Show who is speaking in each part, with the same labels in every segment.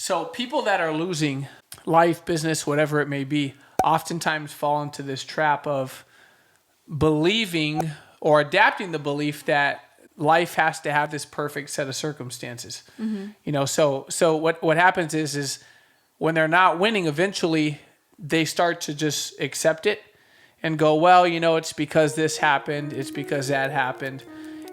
Speaker 1: So people that are losing life, business, whatever it may be, oftentimes fall into this trap of believing or adapting the belief that life has to have this perfect set of circumstances. So what happens is when they're not winning, eventually they start to just accept it and go, well, it's because this happened, it's because that happened,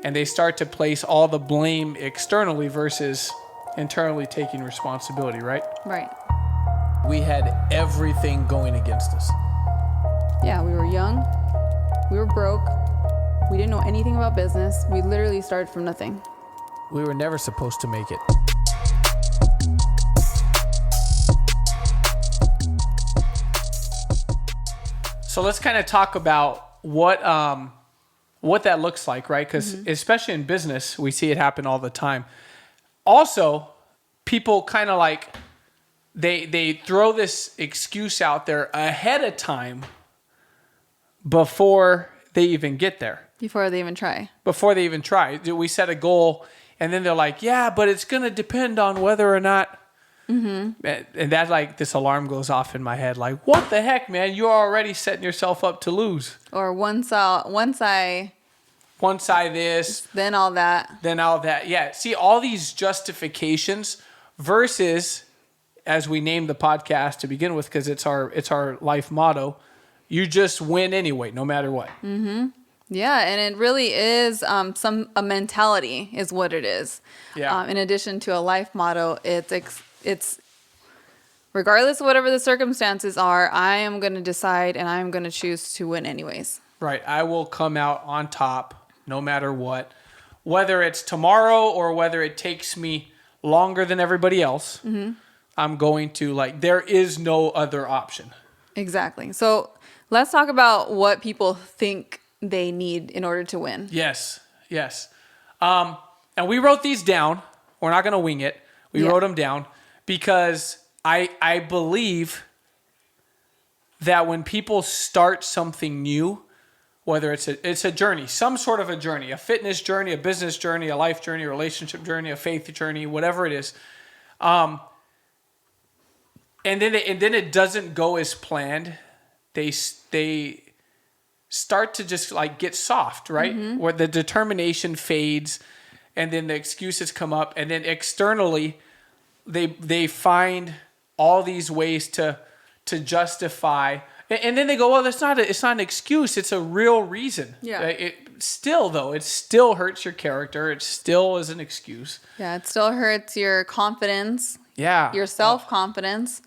Speaker 1: and they start to place all the blame externally versus internally taking responsibility, right?
Speaker 2: Right.
Speaker 1: We had everything going against us.
Speaker 2: Yeah, we were young, we were broke, we didn't know anything about business. We literally started from nothing.
Speaker 1: We were never supposed to make it. So let's kind of talk about what that looks like, right? Because especially in business, we see it happen all the time. Also, people kind of like, they throw this excuse out there ahead of time before they even get there.
Speaker 2: Before they even try.
Speaker 1: We set a goal and then they're like, yeah, but it's going to depend on whether or not. And that's like this alarm goes off in my head. Like, what the heck, man? You're already setting yourself up to lose.
Speaker 2: Or once I
Speaker 1: this.
Speaker 2: Then all that.
Speaker 1: Yeah. See, all these justifications versus, as we named the podcast to begin with, because it's our life motto, you just win anyway, no matter what.
Speaker 2: Yeah, and it really is a mentality is what it is.
Speaker 1: Yeah.
Speaker 2: In addition to a life motto, it's regardless of whatever the circumstances are, I am going to decide and I'm going to choose to win anyways.
Speaker 1: Right. I will come out on top no matter what. Whether it's tomorrow or whether it takes me longer than everybody else, I'm going to, there is no other option.
Speaker 2: Exactly. So let's talk about what people think they need in order to win.
Speaker 1: Yes. And we wrote these down. We're not going to wing it. We wrote them down because I believe that when people start something new, whether it's a journey, some sort of a journey, a fitness journey, a business journey, a life journey, a relationship journey, a faith journey, whatever it is, and then it doesn't go as planned, they start to just get soft, right? Where the determination fades and then the excuses come up, and then externally they find all these ways to justify, and then they go, well, it's not an excuse, it's a real reason.
Speaker 2: Yeah.
Speaker 1: It still hurts your character. It still is an excuse.
Speaker 2: Yeah, it still hurts your confidence.
Speaker 1: Yeah.
Speaker 2: Your self-confidence.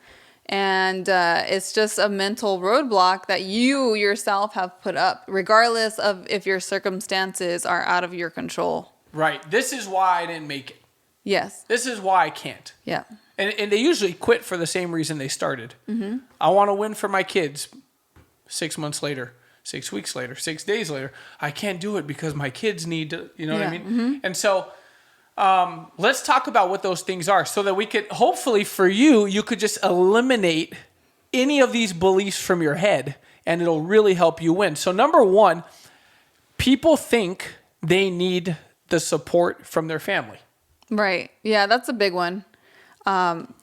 Speaker 2: And it's just a mental roadblock that you yourself have put up, regardless of if your circumstances are out of your control.
Speaker 1: Right. This is why I didn't make it.
Speaker 2: Yes.
Speaker 1: This is why I can't.
Speaker 2: Yeah.
Speaker 1: And they usually quit for the same reason they started. I want to win for my kids. 6 months later, 6 weeks later, 6 days later, I can't do it because my kids need to, what I mean? And so let's talk about what those things are so that we could, hopefully for you could just eliminate any of these beliefs from your head and it'll really help you win. So number one, people think they need the support from their family. Right.
Speaker 2: Yeah, that's a big one. And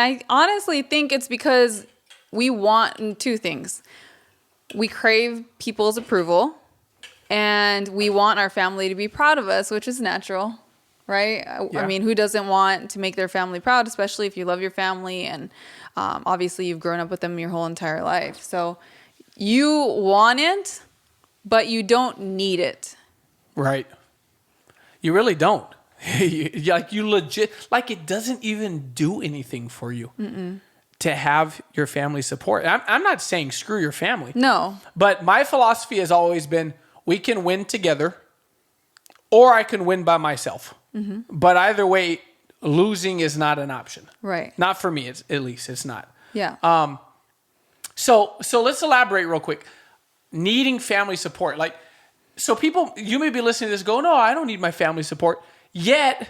Speaker 2: I honestly think it's because we want two things. We crave people's approval and we want our family to be proud of us, which is natural. Right? Yeah. I mean, who doesn't want to make their family proud, especially if you love your family and obviously you've grown up with them your whole entire life. So you want it, but you don't need it.
Speaker 1: Right. You really don't. You legit, it doesn't even do anything for you to have your family support. I'm not saying screw your family.
Speaker 2: No.
Speaker 1: But my philosophy has always been, we can win together or I can win by myself. But either way, losing is not an option.
Speaker 2: Right.
Speaker 1: Not for me, at least it's not.
Speaker 2: Yeah.
Speaker 1: So let's elaborate real quick. Needing family support. So people, you may be listening to this go, no, I don't need my family support. Yet,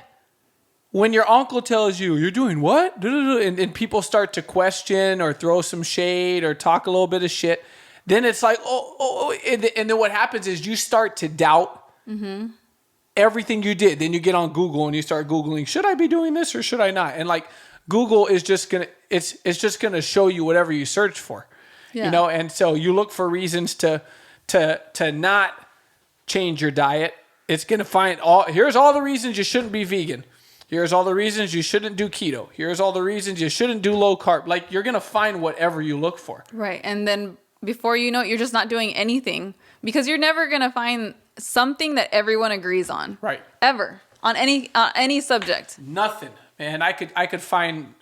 Speaker 1: when your uncle tells you, you're doing what? And people start to question or throw some shade or talk a little bit of shit, then it's like, and then what happens is you start to doubt everything you did. Then you get on Google and you start Googling, should I be doing this or should I not? And Google is just gonna it's just gonna show you whatever you search for.
Speaker 2: Yeah.
Speaker 1: You know, and so you look for reasons to not change your diet. It's gonna find here's all the reasons you shouldn't be vegan. Here's all the reasons you shouldn't do keto. Here's all the reasons you shouldn't do low carb. Like, you're gonna find whatever you look for.
Speaker 2: Right. And then before you know it, you're just not doing anything, because you're never gonna find something that everyone agrees on.
Speaker 1: Right.
Speaker 2: Ever. On any subject.
Speaker 1: Nothing. And I could find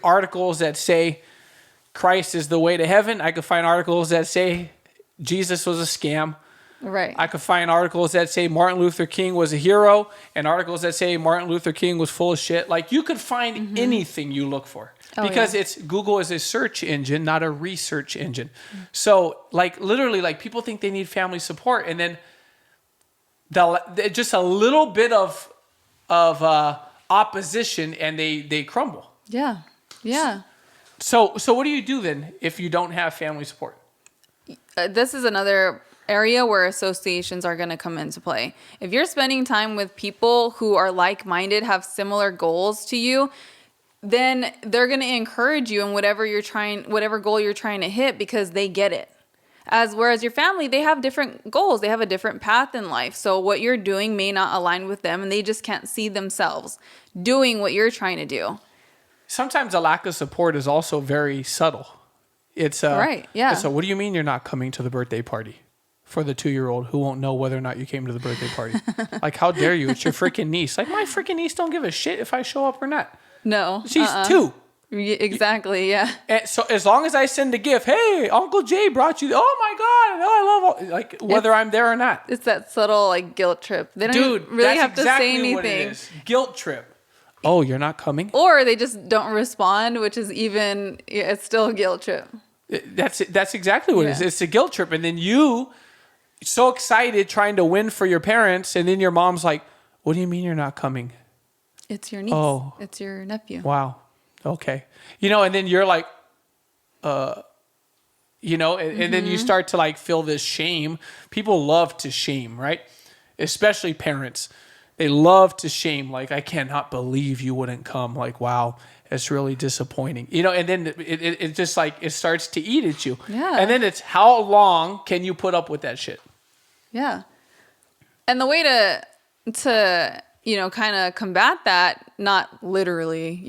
Speaker 1: articles that say Christ is the way to heaven. I could find articles that say Jesus was a scam.
Speaker 2: Right.
Speaker 1: I could find articles that say Martin Luther King was a hero, and articles that say Martin Luther King was full of shit. Like, you could find anything you look for, because Google is a search engine, not a research engine. So, like, literally, like, people think they need family support, and then just a little bit of opposition, and they crumble.
Speaker 2: Yeah. Yeah.
Speaker 1: So what do you do then if you don't have family support?
Speaker 2: This is another area where associations are going to come into play. If you're spending time with people who are like-minded, have similar goals to you, then they're going to encourage you in whatever goal you're trying to hit, because they get it. Whereas your family, they have different goals. They have a different path in life. So what you're doing may not align with them, and they just can't see themselves doing what you're trying to do.
Speaker 1: Sometimes a lack of support is also very subtle. It's
Speaker 2: right. Yeah.
Speaker 1: So what do you mean you're not coming to the birthday party for the 2-year-old who won't know whether or not you came to the birthday party? Like, how dare you? It's your freaking niece. Like, my freaking niece don't give a shit if I show up or not.
Speaker 2: No.
Speaker 1: She's 2.
Speaker 2: Exactly. Yeah.
Speaker 1: And so as long as I send a gift, hey, Uncle Jay brought you. Oh my God, I love like whether I'm there or not.
Speaker 2: It's that subtle like guilt trip. They don't even really have to say anything.
Speaker 1: What it is. Guilt trip. Oh, you're not coming?
Speaker 2: Or they just don't respond, which is it's still a guilt trip.
Speaker 1: That's exactly what it is. It's a guilt trip. And then you so excited trying to win for your parents, and then your mom's like, what do you mean you're not coming?
Speaker 2: It's your niece.
Speaker 1: Oh.
Speaker 2: It's your nephew.
Speaker 1: Wow. Okay. And then you're like, and then you start to like feel this shame. People love to shame, right? Especially parents. They love to shame. Like, I cannot believe you wouldn't come. Like, wow, it's really disappointing. And then it just like, it starts to eat at you.
Speaker 2: Yeah.
Speaker 1: And then it's, how long can you put up with that shit?
Speaker 2: Yeah. And the way to kind of combat that, not literally,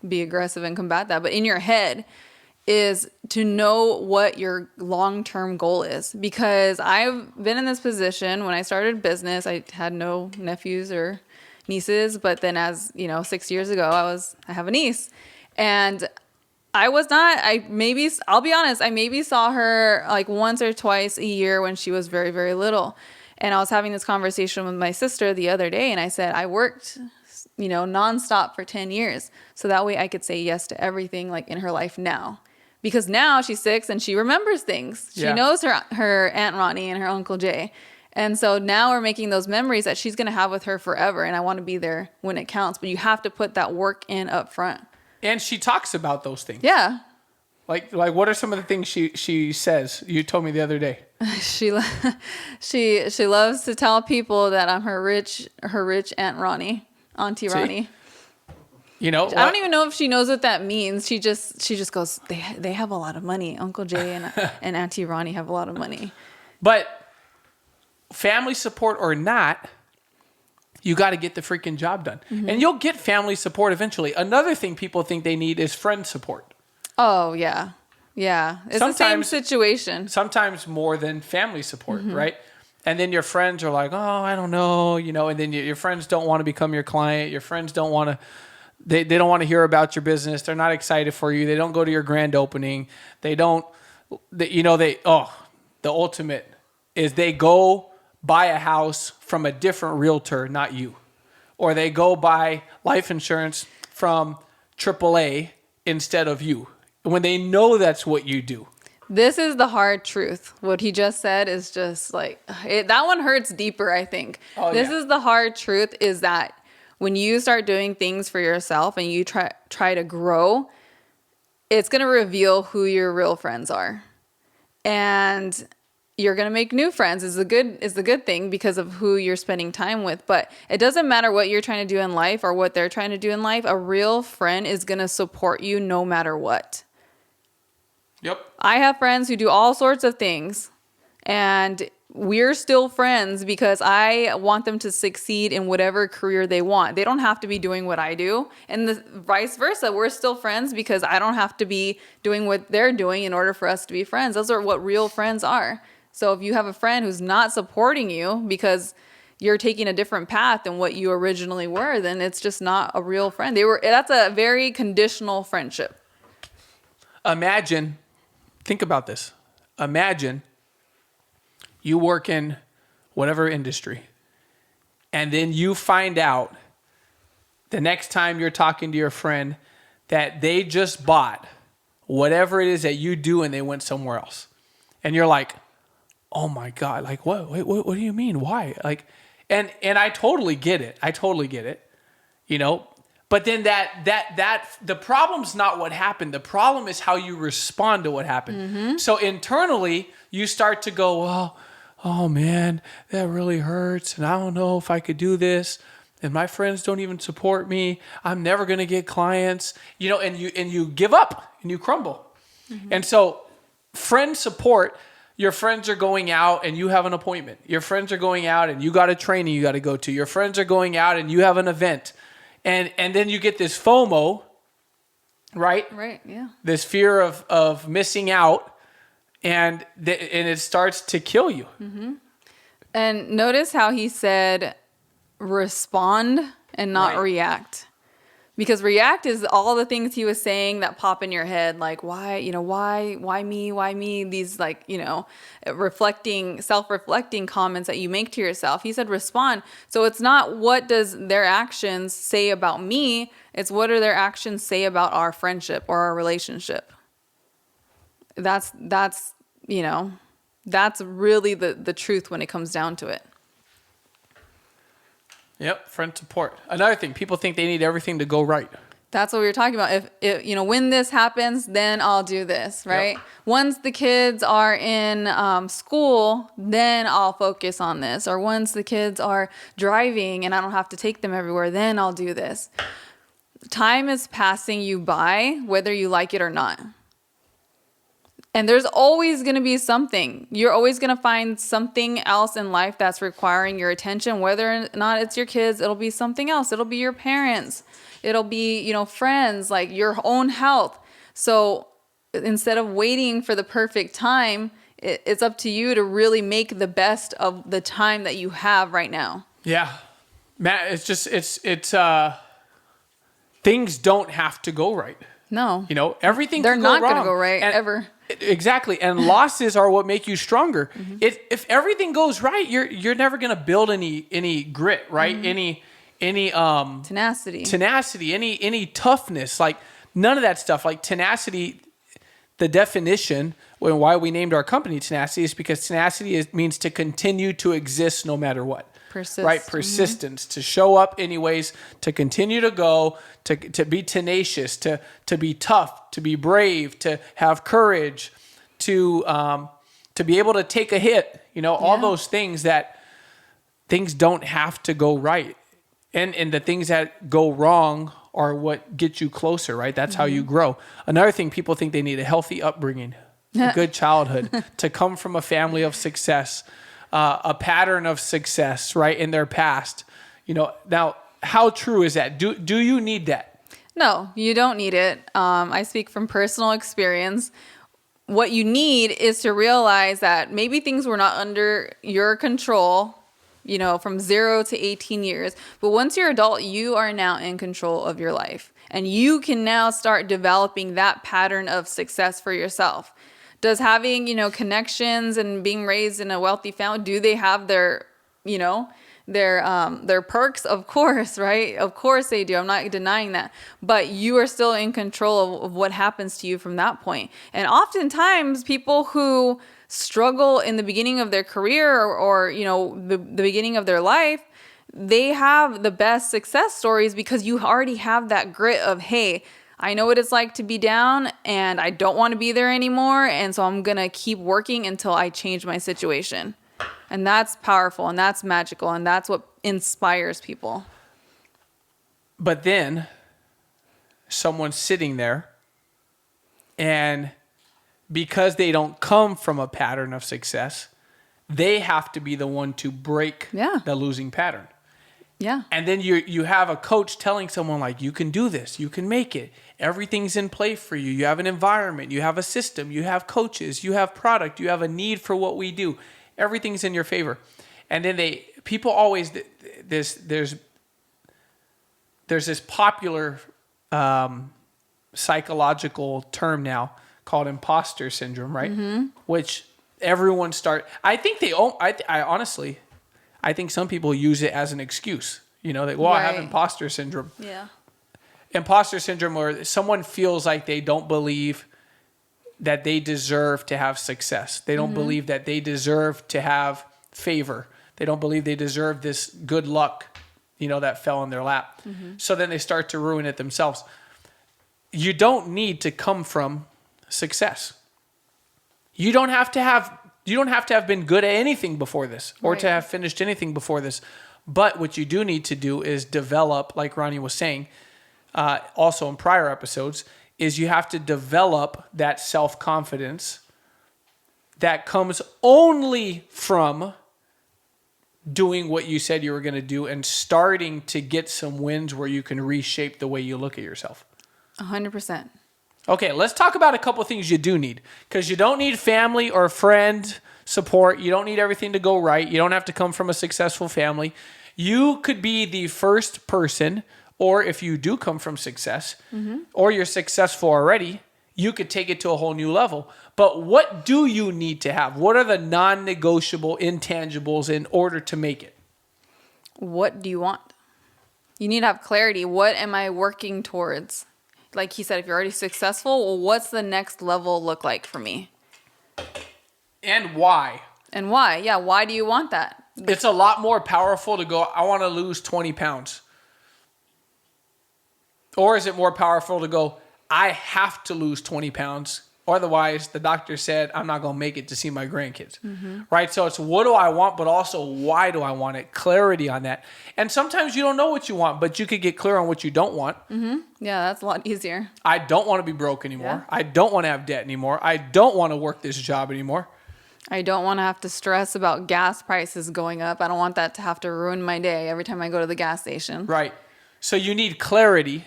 Speaker 2: be aggressive and combat that, but in your head, is to know what your long-term goal is. Because I've been in this position when I started business. I had no nephews or nieces, but then 6 years ago, I have a niece, and I'll be honest, I maybe saw her like once or twice a year when she was very, very little. And I was having this conversation with my sister the other day, and I said, I worked nonstop for 10 years. So that way I could say yes to everything like in her life now. Because now she's 6 and she remembers things. She knows her Aunt Ronnie and her Uncle Jay. And so now we're making those memories that she's going to have with her forever. And I want to be there when it counts. But you have to put that work in up front.
Speaker 1: And she talks about those things.
Speaker 2: Yeah.
Speaker 1: Like what are some of the things she says? You told me the other day.
Speaker 2: She loves to tell people that I'm her rich Aunt Ronnie, Auntie Ronnie. I don't even know if she knows what that means. She just goes, they have a lot of money. Uncle Jay and Auntie Ronnie have a lot of money.
Speaker 1: But family support or not, you got to get the freaking job done. Mm-hmm. And you'll get family support eventually. Another thing people think they need is friend support.
Speaker 2: Oh, yeah. Yeah. It's the same situation.
Speaker 1: Sometimes more than family support, right? And then your friends are like, oh, I don't know, and then your friends don't want to become your client. Your friends don't want to, they don't want to hear about your business. They're not excited for you. They don't go to your grand opening. The ultimate is they go buy a house from a different realtor, not you. Or they go buy life insurance from AAA instead of you, when they know that's what you do.
Speaker 2: This is the hard truth. What he just said is just like, that one hurts deeper, I think. This is the hard truth, is that when you start doing things for yourself and you try to grow, it's going to reveal who your real friends are. And you're going to make new friends is the good thing because of who you're spending time with. But it doesn't matter what you're trying to do in life or what they're trying to do in life. A real friend is going to support you no matter what.
Speaker 1: Yep.
Speaker 2: I have friends who do all sorts of things, and we're still friends because I want them to succeed in whatever career they want. They don't have to be doing what I do, and the vice versa. We're still friends because I don't have to be doing what they're doing in order for us to be friends. Those are what real friends are. So if you have a friend who's not supporting you because you're taking a different path than what you originally were, then it's just not a real friend. That's a very conditional friendship.
Speaker 1: Think about this. Imagine you work in whatever industry, and then you find out the next time you're talking to your friend that they just bought whatever it is that you do and they went somewhere else. And you're like, oh my God, like what? Wait, what do you mean? Why? Like, and I totally get it. You know, but then that the problem's not what happened. The problem is how you respond to what happened. Mm-hmm. So internally you start to go, well, oh man, that really hurts. And I don't know if I could do this. And my friends don't even support me. I'm never going to get clients, you know, and you give up and you crumble. Mm-hmm. And so friend support, your friends are going out and you have an appointment. Your friends are going out and you got a training you got to go to. Your friends are going out and you have an event. And then you get this FOMO, right?
Speaker 2: Right, yeah.
Speaker 1: This fear of missing out, and it starts to kill you.
Speaker 2: Mm-hmm. And notice how he said respond and not react. Because react is all the things he was saying that pop in your head, like why me? These like, you know, self-reflecting comments that you make to yourself. He said respond. So it's not what does their actions say about me, it's what do their actions say about our friendship or our relationship. That's you know, that's really the truth when it comes down to it.
Speaker 1: Yep, friend support. Another thing, people think they need everything to go right.
Speaker 2: That's what we were talking about. If you know, when this happens, then I'll do this, right? Yep. Once the kids are in school, then I'll focus on this. Or once the kids are driving and I don't have to take them everywhere, then I'll do this. Time is passing you by, whether you like it or not. And there's always going to be something. You're always going to find something else in life that's requiring your attention. Whether or not it's your kids, it'll be something else. It'll be your parents. It'll be, you know, friends, like your own health. So instead of waiting for the perfect time, it's up to you to really make the best of the time that you have right now. Yeah.
Speaker 1: Matt, it's things don't have to go right.
Speaker 2: No.
Speaker 1: You know, everything
Speaker 2: They're
Speaker 1: can go
Speaker 2: not
Speaker 1: wrong.
Speaker 2: Going to go right ever.
Speaker 1: Exactly. And losses are what make you stronger. Mm-hmm. If everything goes right, you're never going to build any grit, right? Mm-hmm. Any tenacity, any toughness, like none of that stuff. Like tenacity, the definition why we named our company Tenacity is because tenacity means to continue to exist no matter what. Right? Persistence, to show up anyways, to continue to go, to be tenacious, to be tough, to be brave, to have courage, to be able to take a hit, you know, all those things that things don't have to go right. And the things that go wrong are what get you closer, right? That's how you grow. Another thing, people think they need a healthy upbringing, a good childhood, to come from a family of success. A pattern of success, right, in their past. You know, now, how true is that? Do you need that?
Speaker 2: No, you don't need it. I speak from personal experience. What you need is to realize that maybe things were not under your control, you know, from 0 to 18 years. But once you're adult, you are now in control of your life. And you can now start developing that pattern of success for yourself. Does having, you know, connections and being raised in a wealthy family, do they have their, you know, their perks? Of course, right? Of course they do. I'm not denying that. But you are still in control of what happens to you from that point. And oftentimes people who struggle in the beginning of their career or you know, the beginning of their life, they have the best success stories because you already have that grit of, hey, I know what it's like to be down and I don't want to be there anymore. And so I'm going to keep working until I change my situation. And that's powerful and that's magical. And that's what inspires people.
Speaker 1: But then someone's sitting there, and because they don't come from a pattern of success, they have to be the one to break the losing pattern.
Speaker 2: Yeah.
Speaker 1: And then you have a coach telling someone like, you can do this, you can make it. Everything's in play for you. You have an environment, you have a system, you have coaches, you have product, you have a need for what we do. Everything's in your favor. And then people always, there's this popular psychological term now called imposter syndrome, right? Mm-hmm. Which everyone I think some people use it as an excuse. You know, like, well, I have imposter syndrome.
Speaker 2: Yeah.
Speaker 1: Imposter syndrome, where someone feels like they don't believe that they deserve to have success. They don't believe that they deserve to have favor. They don't believe they deserve this good luck, that fell in their lap. Mm-hmm. So then they start to ruin it themselves. You don't need to come from success. You don't have to have been good at anything before this, or to have finished anything before this. But what you do need to do is develop, like Ronnie was saying, also in prior episodes, is you have to develop that self-confidence that comes only from doing what you said you were going to do and starting to get some wins where you can reshape the way you look at yourself.
Speaker 2: 100%.
Speaker 1: Okay, let's talk about a couple of things you do need, because you don't need family or friend support. You don't need everything to go right. You don't have to come from a successful family. You could be the first person, or if you do come from success, or you're successful already, you could take it to a whole new level. But what do you need to have? What are the non-negotiable intangibles in order to make it?
Speaker 2: What do you want? You need to have clarity. What am I working towards? Like he said, if you're already successful, well, what's the next level look like for me?
Speaker 1: And why?
Speaker 2: And why? Yeah, why do you want that?
Speaker 1: It's a lot more powerful to go, I want to lose 20 pounds. Or is it more powerful to go, I have to lose 20 pounds. Otherwise, the doctor said, I'm not going to make it to see my grandkids. Right? So it's what do I want, but also why do I want it? Clarity on that. And sometimes you don't know what you want, but you could get clear on what you don't want.
Speaker 2: Yeah, that's a lot easier.
Speaker 1: I don't want to be broke anymore.
Speaker 2: Yeah.
Speaker 1: I don't want to have debt anymore. I don't want to work this job anymore.
Speaker 2: I don't want to have to stress about gas prices going up. I don't want that to have to ruin my day every time I go to the gas station.
Speaker 1: Right. So you need clarity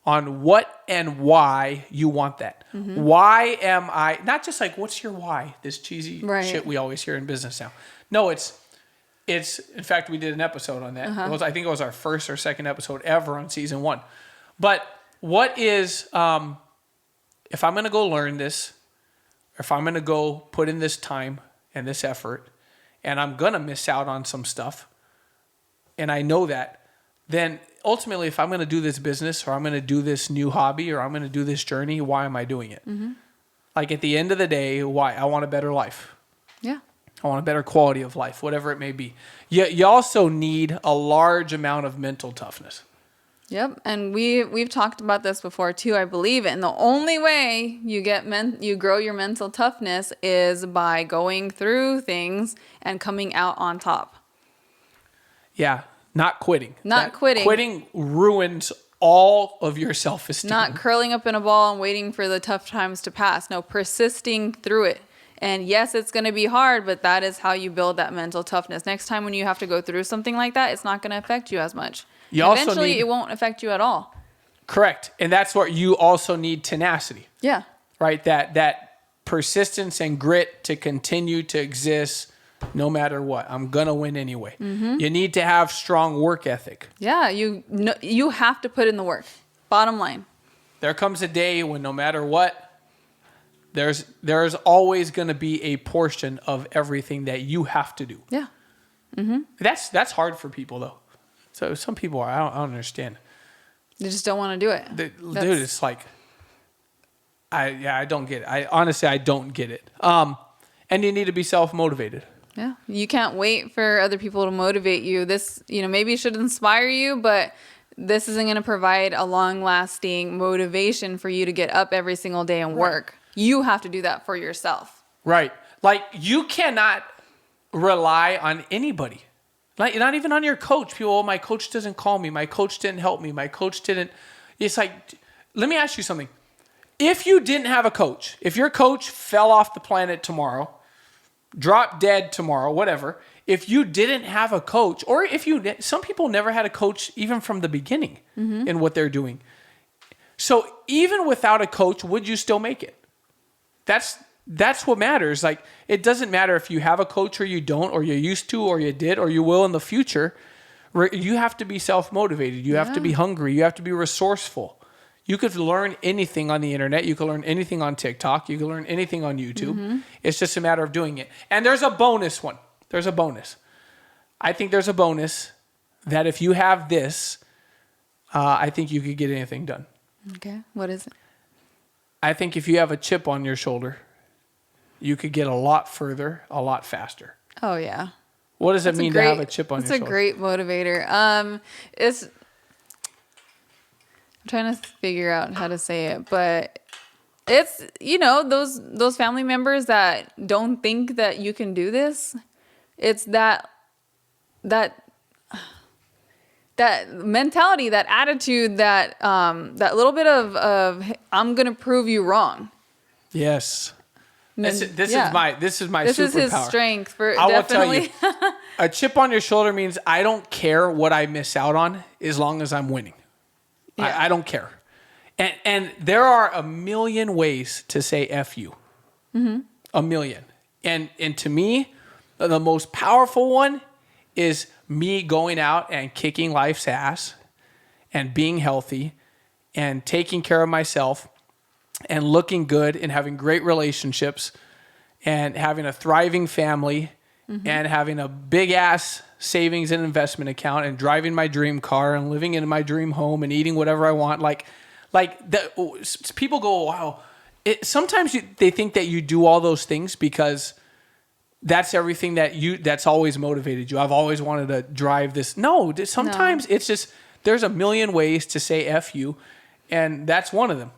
Speaker 1: on what and why you want that. Why am I, not just like, what's your why? This cheesy shit we always hear in business now. No, it's, in fact, we did an episode on that. I think it was our first or second episode ever on season 1. But what is, if I'm going to go learn this, or if I'm going to go put in this time and this effort, and I'm going to miss out on some stuff, and I know that, then ultimately, if I'm going to do this business, or I'm going to do this new hobby, or I'm going to do this journey, why am I doing it? Like at the end of the day, why? I want a better life.
Speaker 2: Yeah.
Speaker 1: I want a better quality of life, whatever it may be. You also need a large amount of mental toughness.
Speaker 2: Yep, and we've talked about this before too, I believe. And the only way you grow your mental toughness is by going through things and coming out on top.
Speaker 1: Yeah, not quitting.
Speaker 2: Quitting.
Speaker 1: Quitting ruins all of your self-esteem.
Speaker 2: Not curling up in a ball and waiting for the tough times to pass. No, persisting through it. And yes, it's going to be hard, but that is how you build that mental toughness. Next time when you have to go through something like that, it's not going to affect you as much. Eventually, it won't affect you at all.
Speaker 1: Correct. And that's where you also need tenacity.
Speaker 2: Yeah.
Speaker 1: Right? That persistence and grit to continue to exist no matter what. I'm going to win anyway. You need to have strong work ethic.
Speaker 2: Yeah, you have to put in the work. Bottom line.
Speaker 1: There comes a day when no matter what, there's always going to be a portion of everything that you have to do.
Speaker 2: Yeah.
Speaker 1: That's hard for people though. So some people I don't understand.
Speaker 2: They just don't want to do it.
Speaker 1: Dude, it's like, I don't get it. I don't get it. And you need to be self-motivated.
Speaker 2: Yeah. You can't wait for other people to motivate you. This, maybe it should inspire you, but this isn't going to provide a long-lasting motivation for you to get up every single day and work. You have to do that for yourself.
Speaker 1: Right. Like, you cannot rely on anybody. Like, not even on your coach. People, my coach doesn't call me. My coach didn't help me. My coach didn't. It's like, let me ask you something. If you didn't have a coach, if your coach fell off the planet tomorrow, dropped dead tomorrow, whatever, if you didn't have a coach, or if some people never had a coach even from the beginning in what they're doing. So even without a coach, would you still make it? That's what matters. Like, it doesn't matter if you have a coach or you don't, or you used to, or you did, or you will in the future. You have to be self-motivated. You have to be hungry. You have to be resourceful. You could learn anything on the internet. You could learn anything on TikTok. You could learn anything on YouTube. It's just a matter of doing it. And there's a bonus one. There's a bonus. I think there's a bonus that if you have this, I think you could get anything done.
Speaker 2: Okay. What is it?
Speaker 1: I think if you have a chip on your shoulder, you could get a lot further, a lot faster.
Speaker 2: Oh, yeah.
Speaker 1: What does it mean to have a chip on your shoulder?
Speaker 2: It's a great motivator. I'm trying to figure out how to say it, but it's, those family members that don't think that you can do this. It's that mentality, that attitude, that little bit of I'm going to prove you wrong.
Speaker 1: Yes. This is my superpower.
Speaker 2: This is his strength.
Speaker 1: I will tell you, a chip on your shoulder means I don't care what I miss out on as long as I'm winning. Yeah. I don't care. And there are a million ways to say F you. A million. And to me, the most powerful one is me going out and kicking life's ass and being healthy and taking care of myself and looking good and having great relationships and having a thriving family and having a big ass savings and investment account and driving my dream car and living in my dream home and eating whatever I want. People go, wow. Sometimes they think that you do all those things because that's everything that's always motivated you. I've always wanted to drive this. No, sometimes it's just, there's a million ways to say F you, and that's one of them.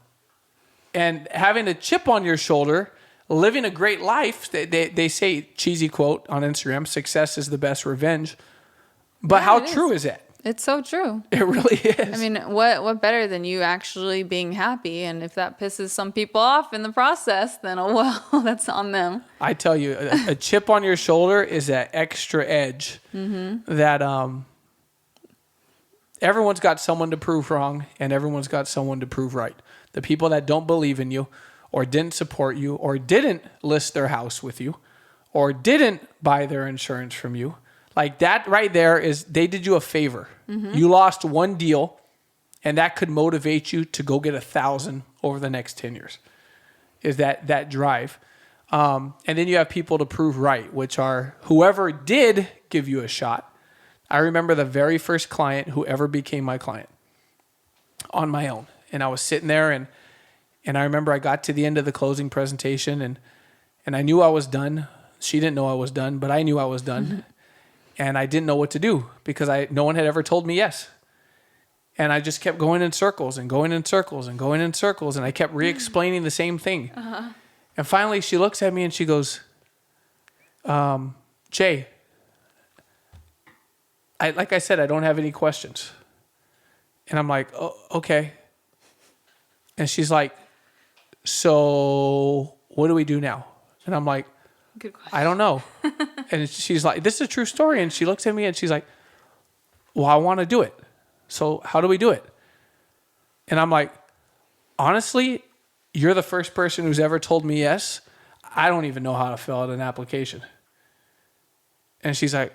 Speaker 1: And having a chip on your shoulder, living a great life, they say, cheesy quote on Instagram, success is the best revenge. But how true is that?
Speaker 2: It's so true.
Speaker 1: It really is.
Speaker 2: I mean, what better than you actually being happy? And if that pisses some people off in the process, then that's on them.
Speaker 1: I tell you, a chip on your shoulder is that extra edge that everyone's got someone to prove wrong and everyone's got someone to prove right. The people that don't believe in you or didn't support you or didn't list their house with you or didn't buy their insurance from you, like that right there is, they did you a favor. You lost one deal and that could motivate you to go get 1,000 over the next 10 years, is that drive. And then you have people to prove right, which are whoever did give you a shot. I remember the very first client who ever became my client on my own. And I was sitting there and I remember I got to the end of the closing presentation and I knew I was done. She didn't know I was done, but I knew I was done. And I didn't know what to do because no one had ever told me yes. And I just kept going in circles and going in circles and going in circles. And I kept re-explaining the same thing. And finally she looks at me and she goes, Jay, like I said, I don't have any questions. And I'm like, oh, okay. And she's like, so what do we do now? And I'm like,
Speaker 2: good question.
Speaker 1: I don't know. And she's like, this is a true story. And she looks at me and she's like, well, I want to do it. So how do we do it? And I'm like, honestly, you're the first person who's ever told me yes. I don't even know how to fill out an application. And she's like,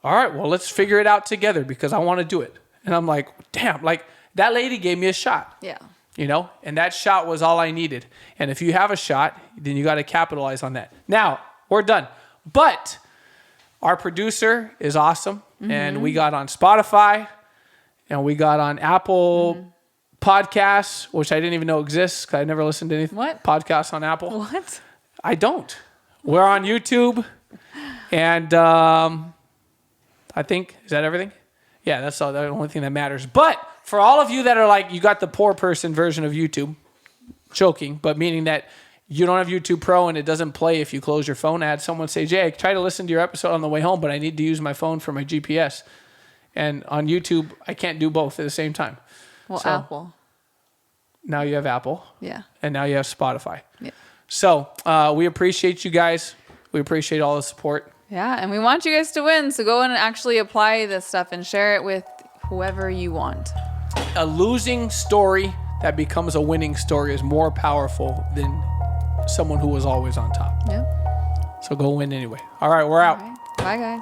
Speaker 1: all right, well, let's figure it out together because I want to do it. And I'm like, damn, like that lady gave me a shot.
Speaker 2: Yeah.
Speaker 1: And that shot was all I needed. And if you have a shot, then you got to capitalize on that. Now, we're done. But our producer is awesome. And we got on Spotify and we got on Apple Podcasts, which I didn't even know exists because I never listened to any podcasts on Apple.
Speaker 2: What?
Speaker 1: I don't. We're on YouTube. And I think, is that everything? Yeah, that's the only thing that matters. But for all of you that are like, you got the poor person version of YouTube, joking, but meaning that you don't have YouTube Pro and it doesn't play if you close your phone. I had someone say, Jay, I try to listen to your episode on the way home, but I need to use my phone for my GPS. And on YouTube, I can't do both at the same time.
Speaker 2: Well,
Speaker 1: So,
Speaker 2: Apple.
Speaker 1: Now you have Apple.
Speaker 2: Yeah.
Speaker 1: And now you have Spotify.
Speaker 2: Yeah.
Speaker 1: So we appreciate you guys. We appreciate all the support.
Speaker 2: Yeah, and we want you guys to win. So go and actually apply this stuff and share it with whoever you want.
Speaker 1: A losing story that becomes a winning story is more powerful than someone who was always on top.
Speaker 2: Yep.
Speaker 1: So go win anyway. All right, we're out.
Speaker 2: All right. Bye, guys.